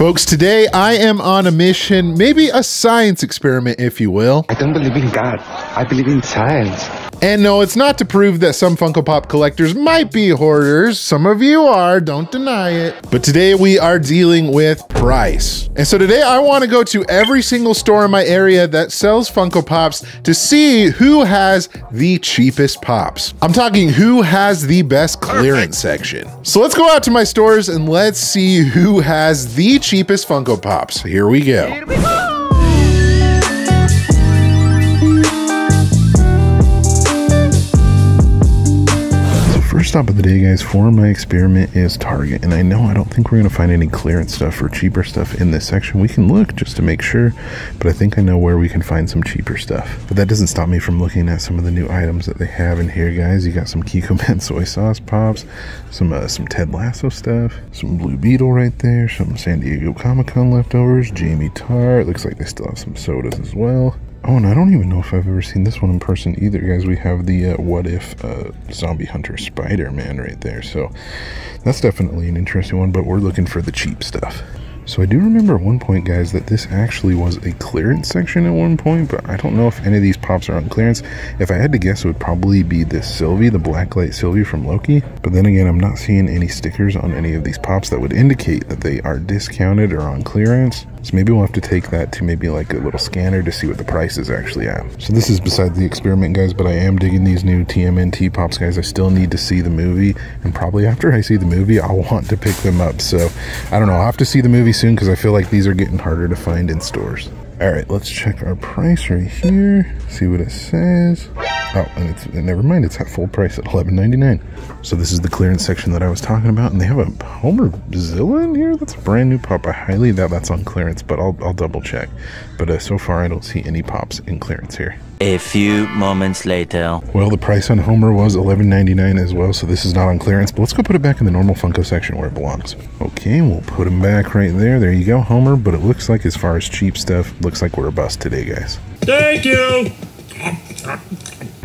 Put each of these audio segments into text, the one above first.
Folks, today I am on a mission, maybe a science experiment, if you will. I don't believe in God. I believe in science. And no, it's not to prove that some Funko Pop collectors might be hoarders. Some of you are, don't deny it. But today we are dealing with price. And so today I want to go to every single store in my area that sells Funko Pops to see who has the cheapest Pops. I'm talking who has the best clearance section. So let's go out to my stores and let's see who has the cheapest Funko Pops. Here we go. Here we go! First stop of the day, guys, for my experiment is Target. And I know I don't think we're going to find any clearance stuff or cheaper stuff in this section. We can look just to make sure, but I think I know where we can find some cheaper stuff. But that doesn't stop me from looking at some of the new items that they have in here, guys. You got some Kiko Man soy sauce pops, some Ted Lasso stuff, some Blue Beetle right there, some San Diego Comic-Con leftovers, Jamie Tarr. Looks like they still have some sodas as well. Oh, and I don't even know if I've ever seen this one in person either, guys. We have the What If Zombie Hunter Spider-Man right there. So that's definitely an interesting one, but we're looking for the cheap stuff. So I do remember at one point, guys, that this actually was a clearance section at one point, but I don't know if any of these Pops are on clearance. If I had to guess, it would probably be this Sylvie, the Blacklight Sylvie from Loki. But then again, I'm not seeing any stickers on any of these Pops that would indicate that they are discounted or on clearance. So maybe we'll have to take that to maybe like a little scanner to see what the price is actually at. So this is beside the experiment, guys, but I am digging these new TMNT Pops, guys. I still need to see the movie, and probably after I see the movie, I'll want to pick them up. So I don't know, I'll have to see the movie soon because I feel like these are getting harder to find in stores. All right, let's check our price right here, see what it says. Oh, and never mind, it's at full price at $11.99. So this is the clearance section that I was talking about, and they have a Homer Zilla in here. That's a brand new Pop. I highly doubt that's on clearance, but I'll double check. But so far, I don't see any Pops in clearance here. A few moments later. Well, the price on Homer was $11.99 as well, so this is not on clearance, but let's go put it back in the normal Funko section where it belongs. Okay, we'll put him back right there. There you go, Homer. But it looks like as far as cheap stuff, looks like we're a bust today, guys. Thank you!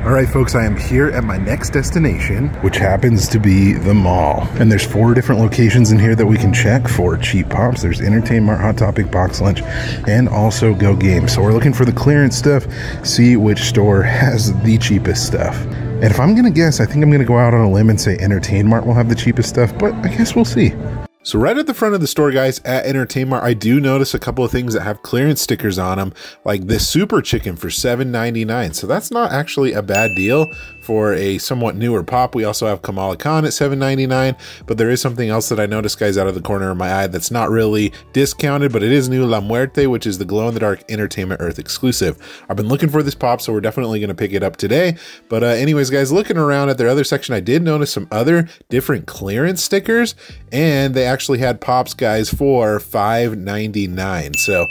All right, folks, I am here at my next destination, which happens to be the mall. And there's 4 different locations in here that we can check for cheap Pops. There's Entertainment, Hot Topic, Box Lunch, and also Go Games. So we're looking for the clearance stuff, see which store has the cheapest stuff. And if I'm gonna guess, I think I'm gonna go out on a limb and say Entertainment will have the cheapest stuff, but I guess we'll see. So right at the front of the store, guys, at Entertainment, I do notice a couple of things that have clearance stickers on them, like this Super Chicken for $7.99. So that's not actually a bad deal for a somewhat newer Pop. We also have Kamala Khan at $7.99, but there is something else that I noticed, guys, out of the corner of my eye that's not really discounted, but it is new La Muerte, which is the glow-in-the-dark Entertainment Earth exclusive. I've been looking for this Pop, so we're definitely going to pick it up today. But anyways, guys, looking around at their other section, I did notice some other different clearance stickers, and they actually had Pops, guys, for $5.99. So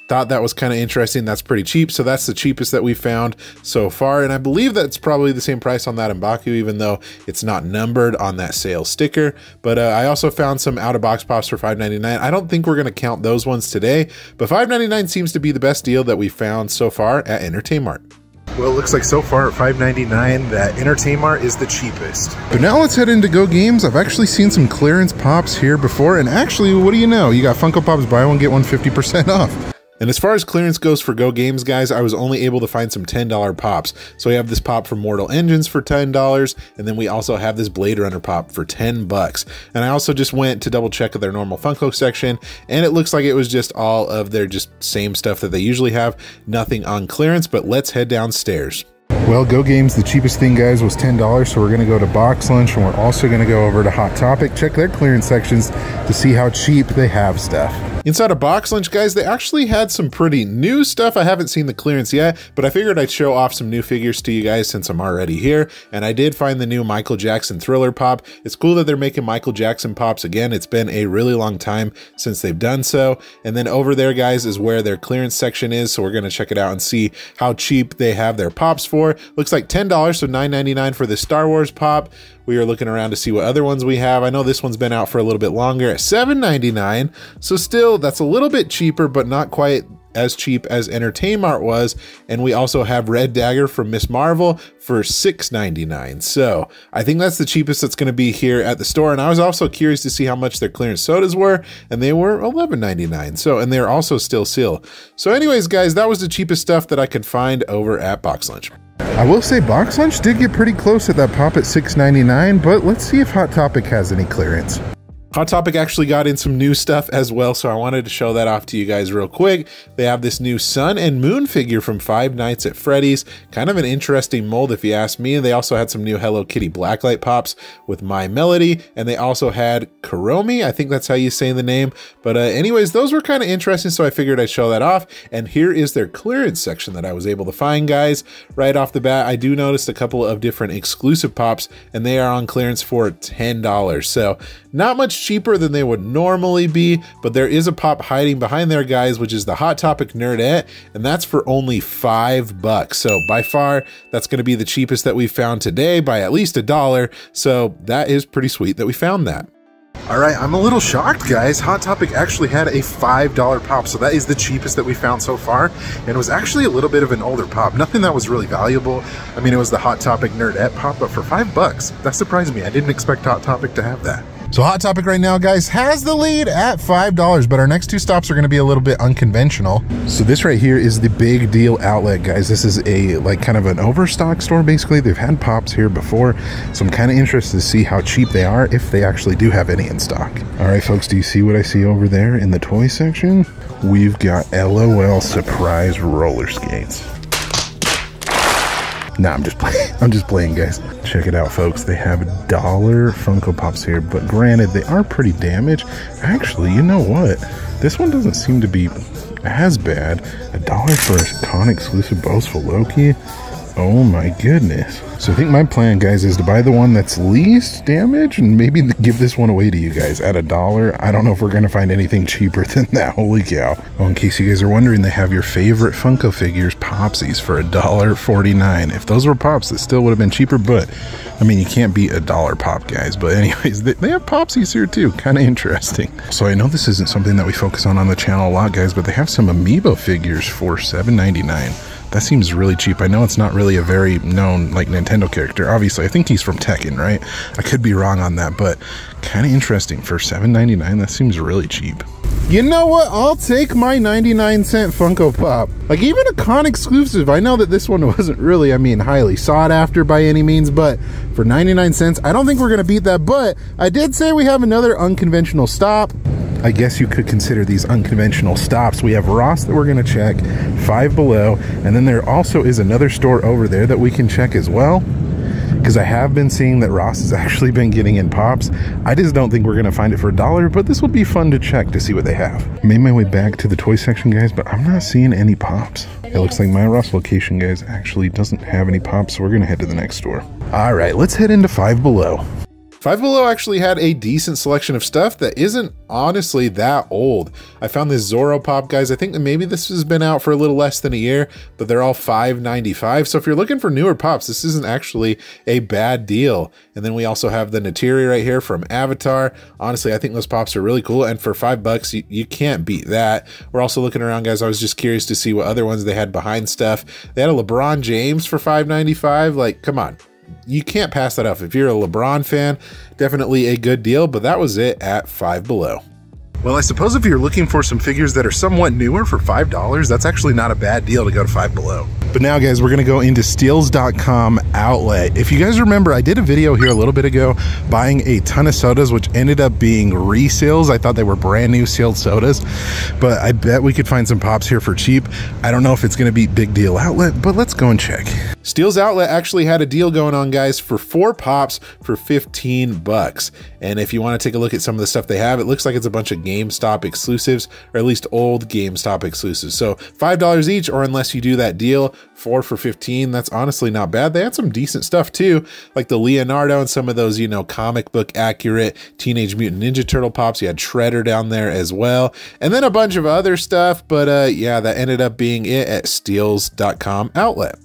thought that was kind of interesting. That's pretty cheap. So that's the cheapest that we found so far, and I believe that's probably the same price on that M'Baku, even though it's not numbered on that sales sticker. But I also found some out-of-box Pops for $5.99. I don't think we're going to count those ones today, but $5.99 seems to be the best deal that we found so far at Entertainment. Well, it looks like so far at $5.99 that Entertainment is the cheapest. But now let's head into Go Games. I've actually seen some clearance Pops here before, and actually, what do you know? You got Funko Pops buy one, get one 50% off. And as far as clearance goes for Go Games, guys, I was only able to find some $10 Pops. So we have this Pop from Mortal Engines for $10, and then we also have this Blade Runner Pop for $10. And I also just went to double check their normal Funko section, and it looks like it was just all of their just same stuff that they usually have, nothing on clearance. But let's head downstairs. Well, Go Games, the cheapest thing, guys, was $10, so we're going to go to Box Lunch, and we're also going to go over to Hot Topic, check their clearance sections to see how cheap they have stuff. Inside of Box Lunch, guys, they actually had some pretty new stuff. I haven't seen the clearance yet, but I figured I'd show off some new figures to you guys since I'm already here, and I did find the new Michael Jackson Thriller Pop. It's cool that they're making Michael Jackson Pops again. It's been a really long time since they've done so. And then over there, guys, is where their clearance section is, so we're going to check it out and see how cheap they have their Pops for. Looks like $10, so $9.99 for the Star Wars Pop. We are looking around to see what other ones we have. I know this one's been out for a little bit longer at $7.99, so still, that's a little bit cheaper, but not quite as cheap as Entertainment was, and we also have Red Dagger from Miss Marvel for $6.99. So I think that's the cheapest that's going to be here at the store. And I was also curious to see how much their clearance sodas were, and they were $11.99. So, and they're also still sealed. So anyways, guys, that was the cheapest stuff that I could find over at Box Lunch. I will say Box Lunch did get pretty close at that pop at $6.99, but let's see if Hot Topic has any clearance. Hot Topic actually got in some new stuff as well, so I wanted to show that off to you guys real quick. They have this new Sun and Moon figure from Five Nights at Freddy's. Kind of an interesting mold if you ask me. They also had some new Hello Kitty Blacklight pops with My Melody, and they also had Kuromi, I think that's how you say the name. But anyways, those were kind of interesting, so I figured I'd show that off. And here is their clearance section that I was able to find, guys. Right off the bat, I do notice a couple of different exclusive pops, and they are on clearance for $10. So not much cheaper than they would normally be, but there is a pop hiding behind there, guys, which is the Hot Topic Nerdette, and that's for only $5. So by far, that's going to be the cheapest that we found today by at least $1. So that is pretty sweet that we found that. All right, I'm a little shocked, guys. Hot Topic actually had a $5 pop, so that is the cheapest that we found so far, and it was actually a little bit of an older pop. Nothing that was really valuable. I mean, it was the Hot Topic Nerdette pop, but for $5, that surprised me. I didn't expect Hot Topic to have that. So Hot Topic right now, guys, has the lead at $5, but our next two stops are going to be a little bit unconventional. So this right here is the Big Deal Outlet, guys. This is a like kind of an overstock store, basically. They've had pops here before, so I'm kind of interested to see how cheap they are, if they actually do have any in stock. All right, folks, do you see what I see over there in the toy section? We've got LOL Surprise roller skates. Nah, I'm just playing. I'm just playing, guys. Check it out, folks. They have $1 Funko Pops here, but granted, they are pretty damaged. Actually, you know what? This one doesn't seem to be as bad. $1 for a con exclusive Boastful Loki. Oh my goodness. So I think my plan, guys, is to buy the one that's least damaged and maybe give this one away to you guys at $1. I don't know if we're going to find anything cheaper than that. Holy cow. Well, in case you guys are wondering, they have your favorite Funko figures, Popsies, for $1.49. If those were Pops, it still would have been cheaper, but I mean, you can't beat $1 Pop, guys. But anyways, they have Popsies here too. Kind of interesting. So I know this isn't something that we focus on the channel a lot, guys, but they have some Amiibo figures for $7.99. That seems really cheap. I know it's not really a very known like Nintendo character. Obviously, I think he's from Tekken, right? I could be wrong on that, but kind of interesting. For $7.99, that seems really cheap. You know what? I'll take my 99-cent Funko Pop. Like, even a con exclusive. I know that this one wasn't really, I mean, highly sought after by any means, but for 99 cents, I don't think we're going to beat that. But I did say we have another unconventional stop. I guess you could consider these unconventional stops. We have Ross that we're going to check, Five Below, and then there also is another store over there that we can check as well, because I have been seeing that Ross has actually been getting in pops. I just don't think we're going to find it for $1, but this would be fun to check to see what they have. I made my way back to the toy section, guys, but I'm not seeing any pops. It looks like my Ross location, guys, actually doesn't have any pops, so we're going to head to the next store. All right, let's head into Five Below. Five Below actually had a decent selection of stuff that isn't honestly that old. I found this Zorro pop, guys. I think that maybe this has been out for a little less than a year, but they're all $5.95. So if you're looking for newer pops, this isn't actually a bad deal. And then we also have the Natiri right here from Avatar. Honestly, I think those pops are really cool. And for $5, you can't beat that. We're also looking around, guys. I was just curious to see what other ones they had behind stuff. They had a LeBron James for $5.95. Like, come on. You can't pass that up. If you're a LeBron fan, definitely a good deal, but that was it at Five Below. Well, I suppose if you're looking for some figures that are somewhat newer for $5, that's actually not a bad deal to go to Five Below. But now, guys, we're going to go into Steals.com outlet. If you guys remember, I did a video here a little bit ago buying a ton of sodas, which ended up being reseals. I thought they were brand new sealed sodas, but I bet we could find some pops here for cheap. I don't know if it's going to be Big Deal Outlet, but let's go and check. Steals Outlet actually had a deal going on, guys, for 4 pops for $15. And if you want to take a look at some of the stuff they have, it looks like it's a bunch of GameStop exclusives, or at least old GameStop exclusives. So $5 each, or unless you do that deal, 4 for $15. That's honestly not bad. They had some decent stuff too, like the Leonardo and some of those, you know, comic book accurate Teenage Mutant Ninja Turtle pops. You had Shredder down there as well, and then a bunch of other stuff. But yeah, that ended up being it at Steals.com outlet.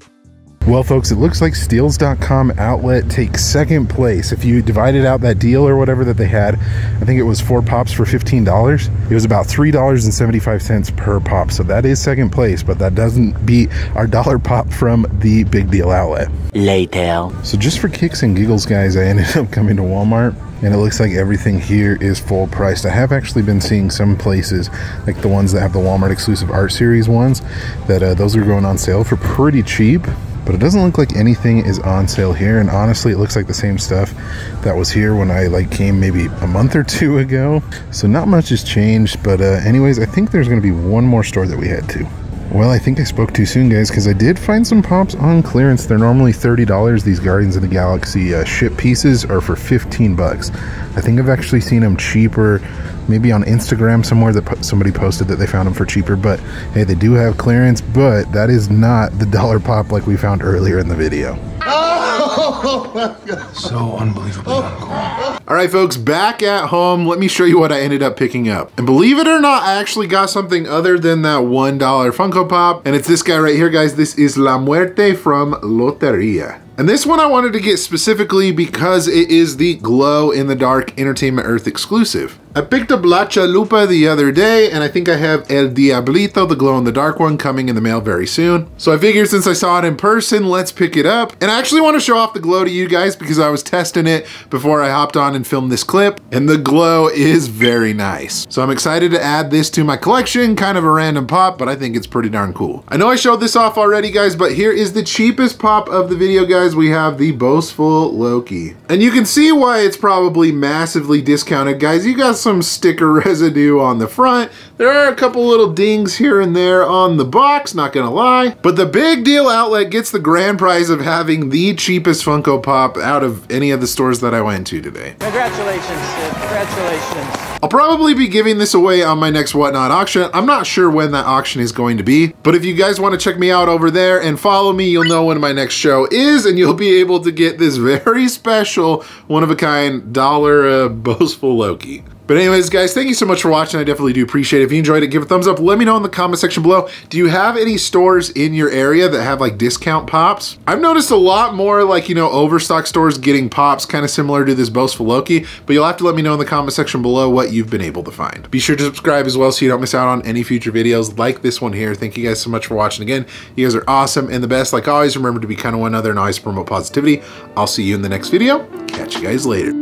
Well, folks, it looks like Steals.com outlet takes second place. If you divided out that deal or whatever that they had, I think it was 4 pops for $15. It was about $3.75 per pop. So that is second place, but that doesn't beat our dollar pop from the Big Deal outlet. Later. So just for kicks and giggles, guys, I ended up coming to Walmart, and it looks like everything here is full priced. I have actually been seeing some places, like the ones that have the Walmart exclusive art series ones, that those are going on sale for pretty cheap. But it doesn't look like anything is on sale here, and honestly it looks like the same stuff that was here when I came maybe a month or 2 ago. So not much has changed, but anyways, I think there's going to be one more store that we head to. Well, I think I spoke too soon, guys, because I did find some pops on clearance. They're normally $30. These Guardians of the Galaxy ship pieces are for 15 bucks. I think I've actually seen them cheaper, maybe on Instagram somewhere that somebody posted that they found them for cheaper. But hey, they do have clearance, but that is not the dollar pop like we found earlier in the video. Oh my God. So unbelievably uncool. All right, folks, back at home, let me show you what I ended up picking up. And believe it or not, I actually got something other than that $1 Funko Pop, and it's this guy right here, guys. This is La Muerte from Loteria. And this one I wanted to get specifically because it is the Glow in the Dark Entertainment Earth exclusive. I picked up La Chalupa the other day, and I think I have El Diablito, the Glow in the Dark one, coming in the mail very soon. So I figured since I saw it in person, let's pick it up. And I actually want to show off the Glow to you guys because I was testing it before I hopped on and filmed this clip, and the Glow is very nice. So I'm excited to add this to my collection, kind of a random pop, but I think it's pretty darn cool. I know I showed this off already, guys, but here is the cheapest pop of the video, guys. We have the Boastful Loki. And you can see why it's probably massively discounted, guys. You got some sticker residue on the front. There are a couple little dings here and there on the box, not gonna lie. But the Big Deal outlet gets the grand prize of having the cheapest Funko Pop out of any of the stores that I went to today. Congratulations, Sid. Congratulations. I'll probably be giving this away on my next Whatnot auction. I'm not sure when that auction is going to be, but if you guys want to check me out over there and follow me, you'll know when my next show is, and you'll be able to get this very special, one-of-a-kind dollar Boastful Loki. But anyways, guys, thank you so much for watching. I definitely do appreciate it. If you enjoyed it, give it a thumbs up. Let me know in the comment section below. Do you have any stores in your area that have like discount pops? I've noticed a lot more like, you know, overstock stores getting pops kind of similar to this Boastful Loki, but you'll have to let me know in the comment section below what you've been able to find. Be sure to subscribe as well so you don't miss out on any future videos like this one here. Thank you guys so much for watching again. You guys are awesome and the best. Like always, remember to be kind of one another and always promote positivity. I'll see you in the next video. Catch you guys later.